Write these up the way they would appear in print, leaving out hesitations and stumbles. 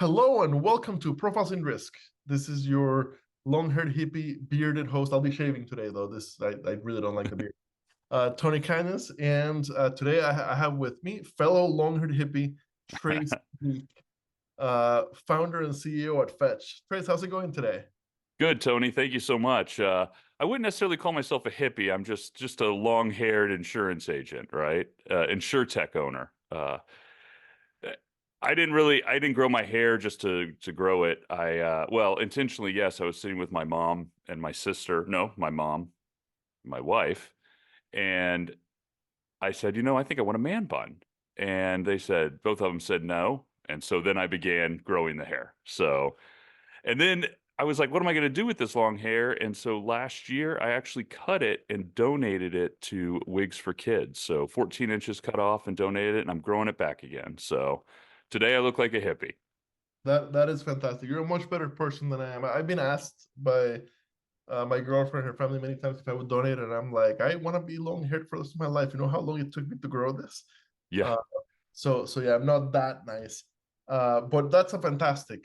Hello and welcome to Profiles in Risk. This is your long-haired hippie bearded host. I'll be shaving today though. I really don't like the beard. Tony Kindness, and today I have with me fellow long-haired hippie Trace Meek, founder and CEO at Fetch. Trace, how's it going today? Good, Tony. Thank you so much. I wouldn't necessarily call myself a hippie. I'm just a long-haired insurance agent, right? Insure tech owner. I didn't grow my hair just to grow it. Well, intentionally, yes. I was sitting with my mom and my sister. No, my mom, my wife, and I said, I think I want a man bun. And both of them said no. And so then I began growing the hair. And then I was like, what am I going to do with this long hair? And so last year, I actually cut it and donated it to Wigs for Kids. So 14 inches cut off and donated it, and I'm growing it back again. So today I look like a hippie. That is fantastic. You're a much better person than I am. I've been asked by my girlfriend and her family many times if I would donate, and I'm like, I want to be long-haired for the rest of my life. You know how long it took me to grow this? Yeah, Uh, so yeah, I'm not that nice. But that's a fantastic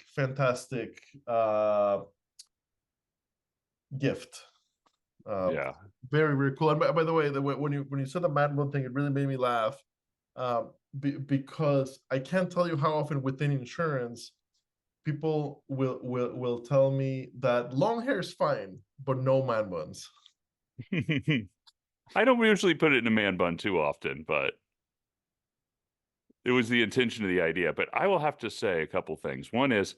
gift. Uh, yeah. very, very cool. And by the way, when you said the Mad One thing, it really made me laugh. Because I can't tell you how often within insurance people will tell me that long hair is fine, but no man buns. I don't usually put it in a man bun too often, but it was the intention of the idea. But I will have to say a couple things. One is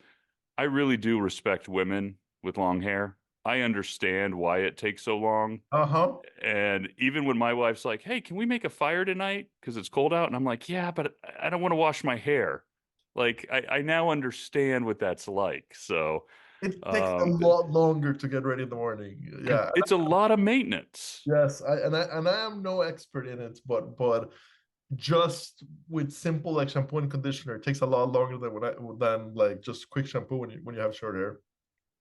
I really do respect women with long hair. I understand why it takes so long. Uh-huh. And even when my wife's like, "Hey, can we make a fire tonight? Because it's cold out." And I'm like, "Yeah, but I don't want to wash my hair." Like I now understand what that's like. So It takes a um, lot longer to get ready in the morning. Yeah. it's a lot of maintenance. Yes. I am no expert in it, but just with simple like shampoo and conditioner, it takes a lot longer than like just quick shampoo when you have short hair.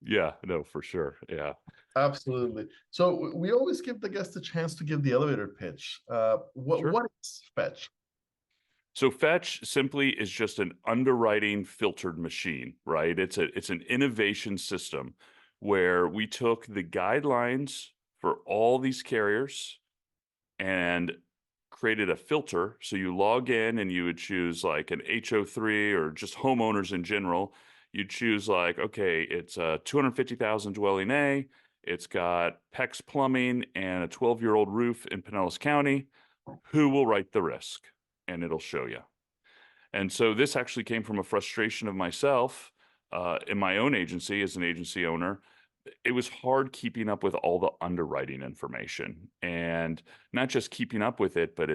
Yeah, no, for sure. Yeah. Absolutely. So we always give the guest a chance to give the elevator pitch. What Sure. what is Fetch? So Fetch simply is just an underwriting filtered machine, right? It's an innovation system where we took the guidelines for all these carriers and created a filter. So you log in and you would choose like an HO3 or just homeowners in general. You choose like, okay, it's a 250,000 dwelling A. It's got PEX plumbing and a 12-year-old roof in Pinellas County. Who will write the risk? And it'll show you. And so this actually came from a frustration of myself in my own agency as an agency owner. It was hard keeping up with all the underwriting information and not just keeping up with it, but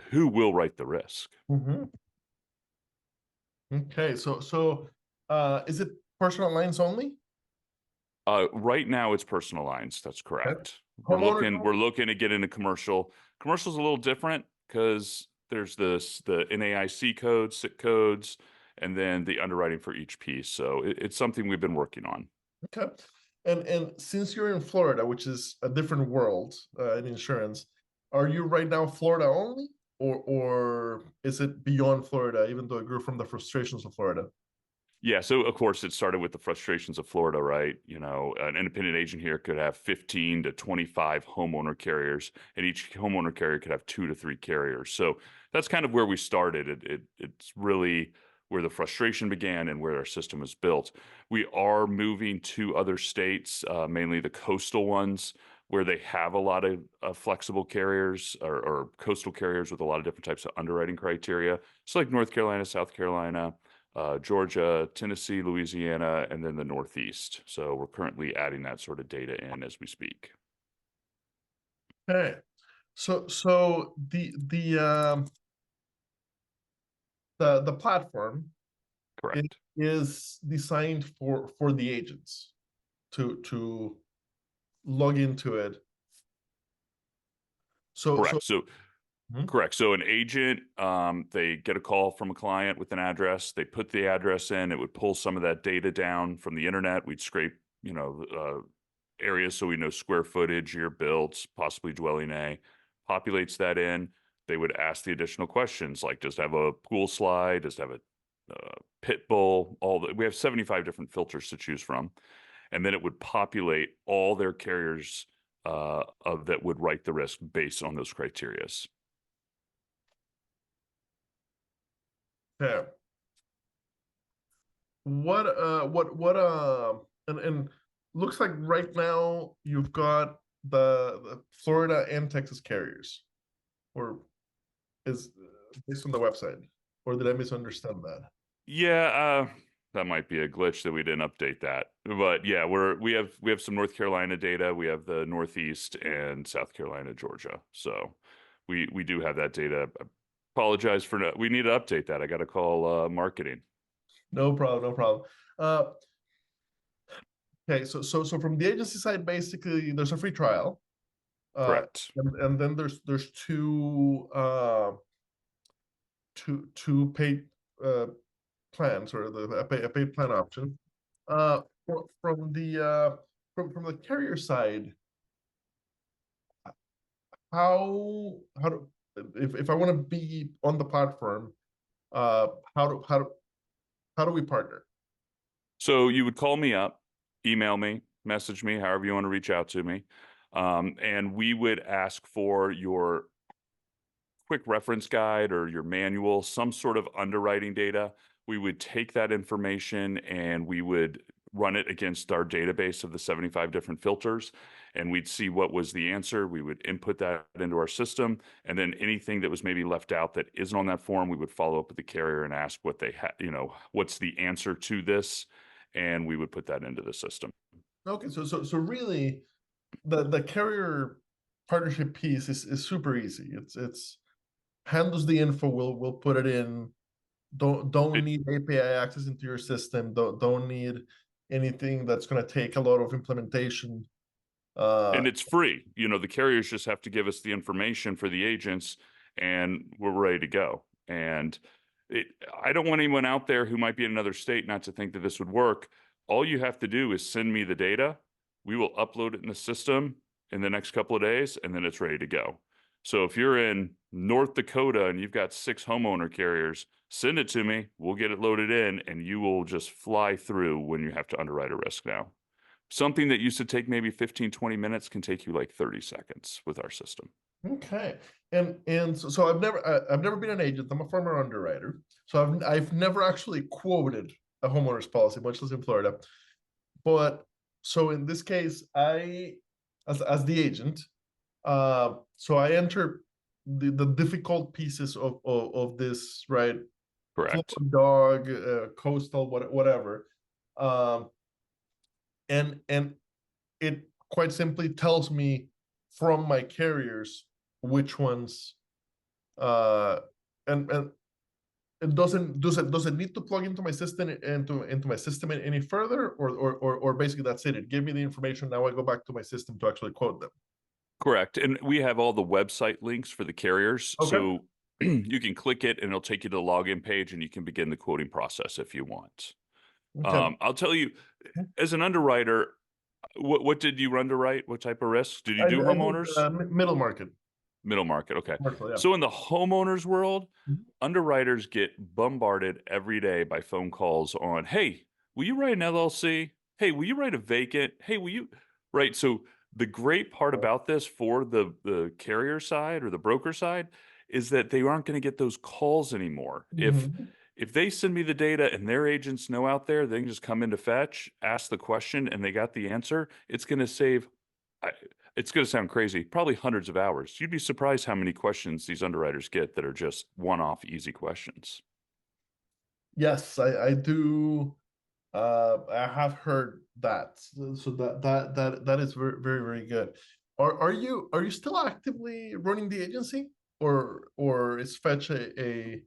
who will write the risk? Mhm. Okay, is it personal lines only? Right now it's personal lines. That's Okay. correct. Homeowners We're only? looking to get into commercial. Commercial's a little different because there's the NAIC codes, SIC codes, and then the underwriting for each piece. So it's something we've been working on. Okay. And since you're in Florida, which is a different world in insurance, are you right now Florida only, or is it beyond Florida, even though it grew from the frustrations of Florida? Yeah, so of course it started with the frustrations of Florida, right? An independent agent here could have 15 to 25 homeowner carriers, and each homeowner carrier could have 2 to 3 carriers. So that's kind of where we started. It's really where the frustration began and where our system is built. We are moving to other states, mainly the coastal ones, where they have a lot of flexible carriers or coastal carriers with a lot of different types of underwriting criteria. So like North Carolina, South Carolina, Georgia, Tennessee, Louisiana, and then the Northeast. So we're currently adding that sort of data in as we speak. Okay. So the platform it Correct. is designed for the agents to log into it. So Correct. So Mhm. correct. So an agent, they get a call from a client with an address. They put the address in. It would pull some of that data down from the internet. We'd scrape, areas so we know square footage, year built, possibly dwelling A, populates that in. They would ask the additional questions like, does it have a pool slide? Does it have a pit bull, we have 75 different filters to choose from. And then it would populate all their carriers that would write the risk based on those criterias. Yeah. And looks like right now you've got the Florida and Texas carriers, or is based on the website, or did I misunderstand that? Yeah, that might be a glitch that we didn't update that. But yeah, we have some North Carolina data. We have the Northeast and South Carolina, Georgia. So we do have that data. I apologize for we need to update that. I got to call marketing. No problem, no problem. Uh, okay, so from the agency side, basically, there's a free trial, Correct. and then there's two paid plans, or a paid plan option. From the carrier side, how do, if I want to be on the platform, how do we partner? So you would call me up, email me, message me, however you want to reach out to me. And we would ask for your quick reference guide or your manual, some sort of underwriting data. We would take that information and we would run it against our database of the 75 different filters, and we'd see what was the answer. We would input that into our system, and then anything that was maybe left out that isn't on that form, we would follow up with the carrier and ask what they had, what's the answer to this, and we would put that into the system. Okay, so really, the carrier partnership piece is super easy. It's hand us the info, we'll put it in. Don't It, need API access into your system. Don't need anything that's going to take a lot of implementation. and it's free. The carriers just have to give us the information for the agents, and we're ready to go. And I don't want anyone out there who might be in another state not to think that this would work. All you have to do is send me the data. We will upload it in the system in the next couple of days, and then it's ready to go. So if you're in North Dakota and you've got 6 homeowner carriers, send it to me. We'll get it loaded in, and you will just fly through when you have to underwrite a risk now. Something that used to take maybe 15, 20 minutes can take you like 30 seconds with our system. Okay, and so I've never been an agent. I'm a former underwriter, so I've never actually quoted a homeowner's policy, much less in Florida. But so in this case, as the agent, so I enter the difficult pieces of this, right? Correct. Dog, coastal, whatever, and it quite simply tells me from my carriers which ones, uh, and it does it need to plug into my system, into my system any further, or basically that's it. It gave me the information. Now I go back to my system to actually quote them. Correct. And we have all the website links for the carriers. Okay. So you can click it and it'll take you to the login page and you can begin the quoting process if you want. Okay. I'll tell you, as an underwriter, what did you underwrite? What type of risks? Did you do I did homeowners? middle market. Middle market. Okay. Commercial, yeah. So in the homeowners world, Mhm. underwriters get bombarded every day by phone calls on, hey, will you write an LLC? Hey, will you write a vacant? Hey, will you? Right. So the great part about this for the carrier side or the broker side is that they aren't going to get those calls anymore. Mhm. If they send me the data and their agents know out there, they can just come into Fetch, ask the question, and they got the answer. It's going to save. It's going to sound crazy, probably hundreds of hours. You'd be surprised how many questions these underwriters get that are just one-off easy questions. Yes, I do. I have heard that. So that is very good. Are you still actively running the agency, or is Fetch a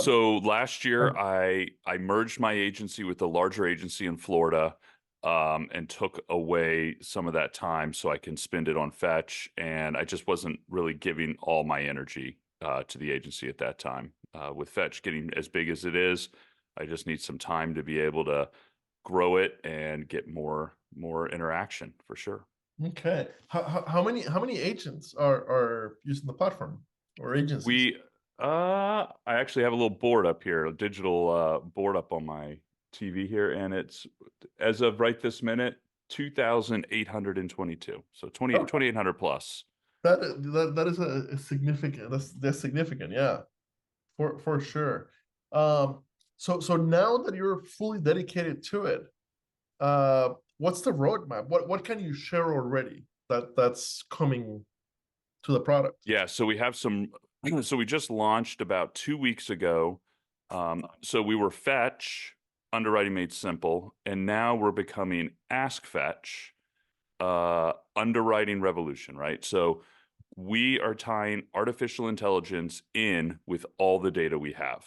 So last year, um, I merged my agency with a larger agency in Florida, and took away some of that time so I can spend it on Fetch. And I just wasn't really giving all my energy to the agency at that time. With Fetch getting as big as it is, I just need some time to be able to grow it and get more interaction for sure. okay? How many agents are using the platform, or agencies? We I actually have a little board up here, a digital board up on my TV here, and it's as of right this minute, 2,822. So 2,800 plus. That is a significant. That's significant. Yeah, for sure. Um, so now that you're fully dedicated to it, what's the roadmap? What can you share already that's coming to the product? Yeah, so we have some, so we just launched about 2 weeks ago. So we were Fetch, underwriting made simple, and now we're becoming Ask Fetch, underwriting revolution, right? So we are tying artificial intelligence in with all the data we have.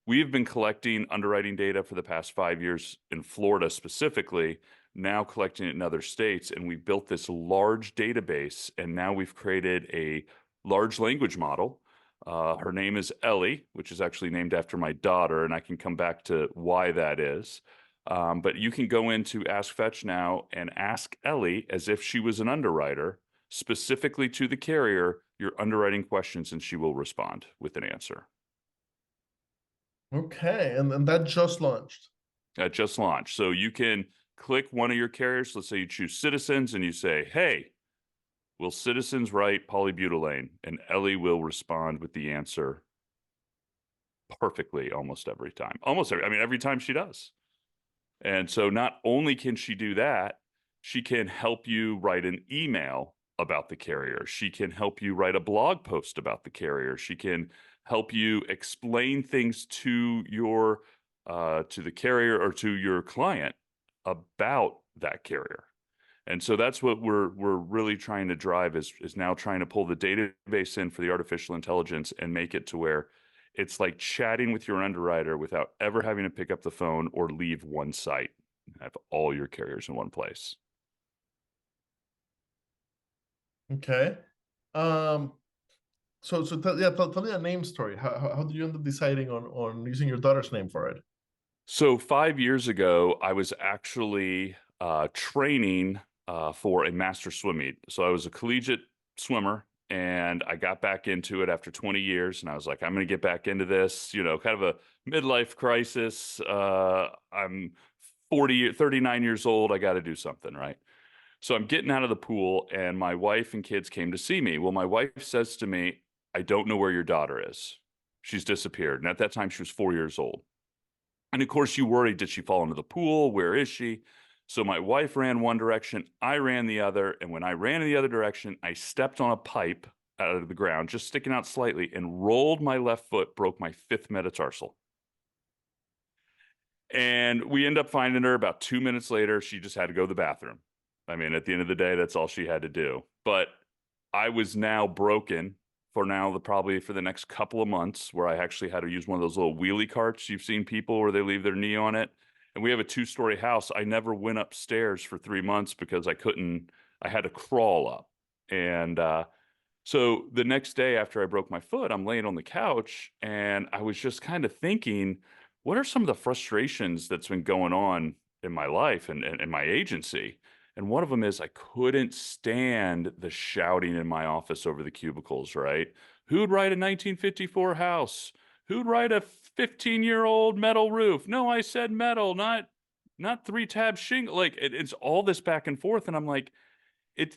We've been collecting underwriting data for the past 5 years in Florida specifically, now collecting it in other states, and we built this large database, and now we've created a large language model. Her name is Ellie, which is actually named after my daughter, and I can come back to why that is. But you can go into Ask Fetch now and ask Ellie as if she was an underwriter, specifically to the carrier, your underwriting questions, and she will respond with an answer. Okay, and that just launched. That just launched. So you can click one of your carriers. Let's say you choose Citizens and you say, hey, will Citizens write polybutylene? And Ellie will respond with the answer perfectly almost every time. I mean, every time she does. And so not only can she do that, she can help you write an email about the carrier. She can help you write a blog post about the carrier. She can help you explain things to your to the carrier or to your client about that carrier. And so that's what we're really trying to drive is now trying to pull the database in for the artificial intelligence and make it to where it's like chatting with your underwriter without ever having to pick up the phone or leave one site. Have all your carriers in one place. Okay. Um, tell me a name story. How did you end up deciding on using your daughter's name for it? So 5 years ago, I was actually training for a master swim meet. So I was a collegiate swimmer and I got back into it after 20 years. And I was like, I'm going to get back into this, kind of a midlife crisis. I'm 39 years old. I got to do something, right? So I'm getting out of the pool and my wife and kids came to see me. Well, my wife says to me, I don't know where your daughter is. She's disappeared. And at that time, she was 4 years old. And of course, you worry, did she fall into the pool? Where is she? So my wife ran one direction, I ran the other. And when I ran in the other direction, I stepped on a pipe out of the ground, just sticking out slightly, and rolled my left foot, broke my fifth metatarsal. And we end up finding her about 2 minutes later. She just had to go to the bathroom. I mean, at the end of the day, that's all she had to do. But I was now broken for probably for the next couple of months, where I actually had to use one of those little wheelie carts you've seen people where they leave their knee on it. And we have a 2-story house. I never went upstairs for 3 months because I had to crawl up. And so the next day after I broke my foot, I'm laying on the couch and I was just kind of thinking, what are some of the frustrations that's been going on in my life and my agency? And one of them is I couldn't stand the shouting in my office over the cubicles, right? Who'd write a 1954 house? Who'd write a 15-year-old metal roof? No, I said metal, not 3-tab shingle. Like it's all this back and forth. And I'm like, it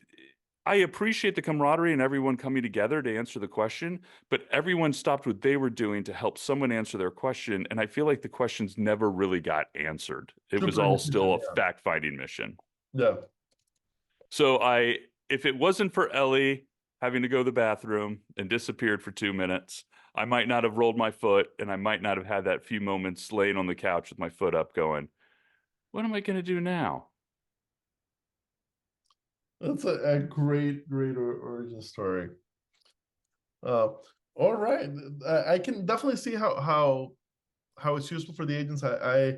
I appreciate the camaraderie and everyone coming together to answer the question, but everyone stopped what they were doing to help someone answer their question. And I feel like the questions never really got answered. It was Super all inefficient. still a fact-finding mission. Yeah. So if it wasn't for Ellie having to go to the bathroom and disappeared for 2 minutes, I might not have rolled my foot and I might not have had that few moments laying on the couch with my foot up going, what am I going to do now? That's a great origin story. Uh, all right. I can definitely see how it's useful for the agents. I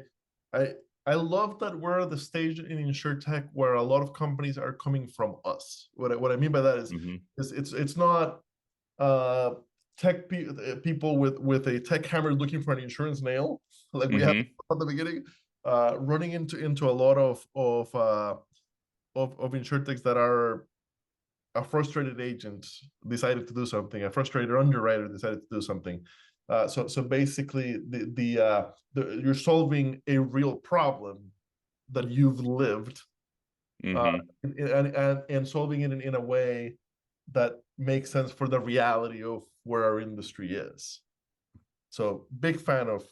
I love that we're at the stage in insurtech where a lot of companies are coming from us. What I mean by that Hmm. is it's not uh people with a tech hammer looking for an insurance nail like we had Hmm. at the beginning, running into a lot of insurtechs that are a frustrated agent decided to do something, a frustrated underwriter decided to do something. So basically, you're solving a real problem that you've lived, Hmm. and solving it in a way that makes sense for the reality of where our industry is. So big fan of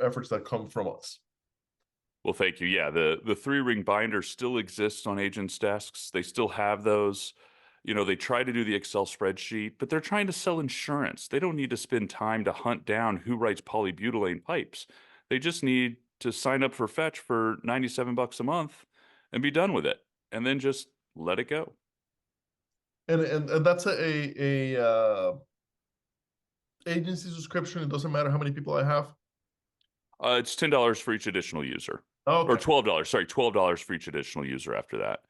efforts that come from us. Well, thank you. Yeah, the three-ring binder still exists on agents' desks. They still have those. They try to do the Excel spreadsheet, but they're trying to sell insurance. They don't need to spend time to hunt down who writes polybutylene pipes. They just need to sign up for Fetch for $97 a month and be done with it, and then just let it go. And that's agency subscription. It doesn't matter how many people I have. It's $10 for each additional user, or Okay. $12. Sorry, $12 for each additional user after that.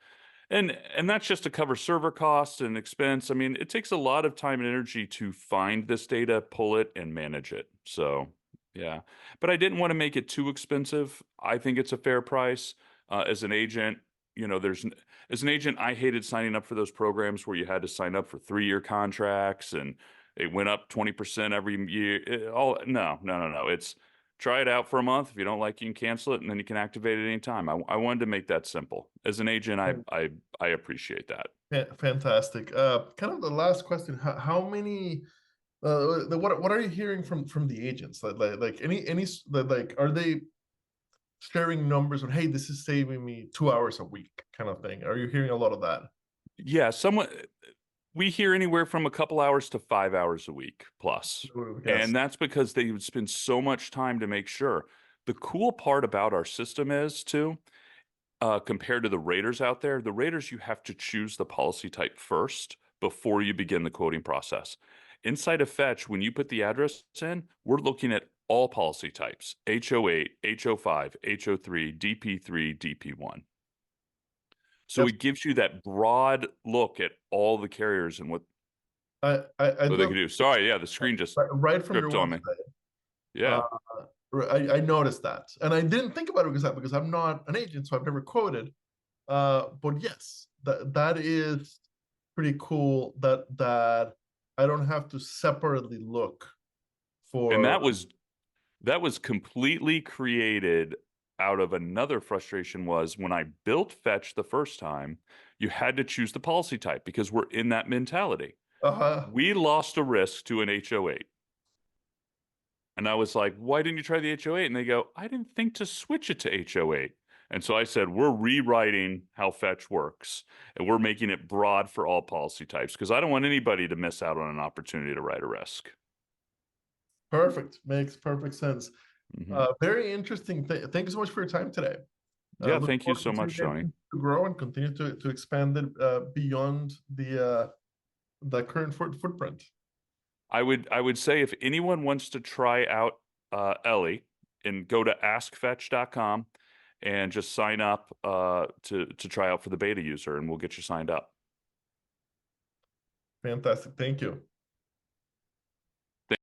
And that's just to cover server costs and expense. I mean, it takes a lot of time and energy to find this data, pull it, and manage it. So, yeah. But I didn't want to make it too expensive. I think it's a fair price. As an agent, as an agent, I hated signing up for those programs where you had to sign up for 3-year contracts and it went up 20% every year. No. It's try it out for a month. If you don't like it, you can cancel it, and then you can activate it anytime. I wanted to make that simple. As an agent, I appreciate that. Fantastic. Kind of the last question: how many? What are you hearing from the agents? Like like are they sharing numbers on, hey, this is saving me 2 hours a week, kind of thing? Are you hearing a lot of that? Yeah, we hear anywhere from a couple hours to 5 hours a week plus. Yes. And that's because they would spend so much time to make sure. The cool part about our system is too, compared to the raters out there, the raters, you have to choose the policy type first before you begin the quoting process. Inside of Fetch, when you put the address in, we're looking at all policy types: HO8, HO5, HO3, DP3, DP1. So Yes. it gives you that broad look at all the carriers and I what do they have can do. Sorry, yeah, the screen just right from your tripped on me. website. Uh, Yeah. I noticed that, and I didn't think about it because I'm not an agent, so I've never quoted. But yes, that is pretty cool. That I don't have to separately look And for. that was completely created out of another frustration was when I built Fetch the first time, you had to choose the policy type because we're in that mentality. Uh, We lost a risk to an HO8. And I was like, why didn't you try the HO8? And they go, I didn't think to switch it to HO8. And so I said, we're rewriting how Fetch works and we're making it broad for all policy types because I don't want anybody to miss out on an opportunity to write a risk. Perfect. Makes perfect sense. Hmm. Very interesting. Thank you so much for your time today. Yeah, Look thank you forward so to much, Tony. continue to grow and continue to expand it beyond the current footprint. I would say if anyone wants to try out Ellie, and go to askfetch.com and just sign up to try out for the beta user, and we'll get you signed up. Fantastic. Thank you.